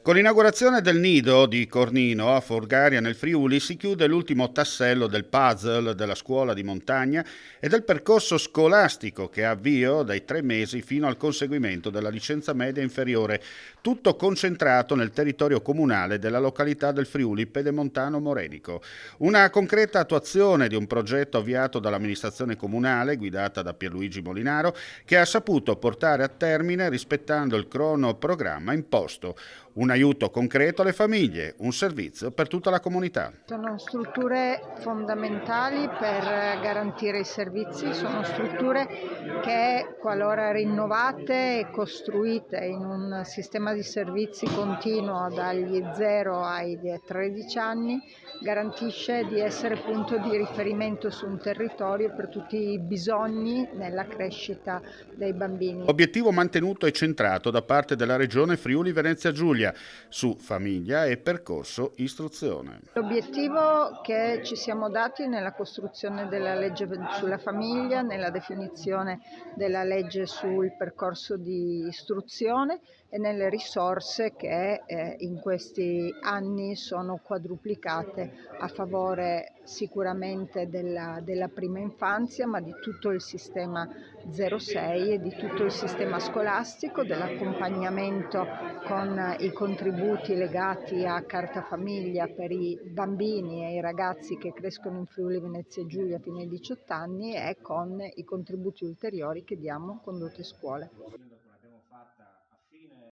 Con l'inaugurazione del nido di Cornino a Forgaria nel Friuli si chiude l'ultimo tassello del puzzle della scuola di montagna e del percorso scolastico che ha avvio dai 3 mesi fino al conseguimento della licenza media inferiore, tutto concentrato nel territorio comunale della località del Friuli Pedemontano Morenico. Una concreta attuazione di un progetto avviato dall'amministrazione comunale guidata da Pierluigi Molinaro che ha saputo portare a termine rispettando il cronoprogramma imposto. Un aiuto concreto alle famiglie, un servizio per tutta la comunità. Sono strutture fondamentali per garantire i servizi, sono strutture che, qualora rinnovate e costruite in un sistema di servizi continuo dagli 0 ai 13 anni, garantisce di essere punto di riferimento su un territorio per tutti i bisogni nella crescita dei bambini. Obiettivo mantenuto e centrato da parte della Regione Friuli Venezia Giulia su famiglia e percorso istruzione. L'obiettivo che ci siamo dati nella costruzione della legge sulla famiglia, nella definizione della legge sul percorso di istruzione e nelle risorse che in questi anni sono quadruplicate a favore sicuramente della prima infanzia, ma di tutto il sistema 06 e di tutto il sistema scolastico, dell'accompagnamento con i contributi legati a carta famiglia per i bambini e i ragazzi che crescono in Friuli Venezia Giulia fino ai 18 anni e con i contributi ulteriori che diamo con Dote Scuole.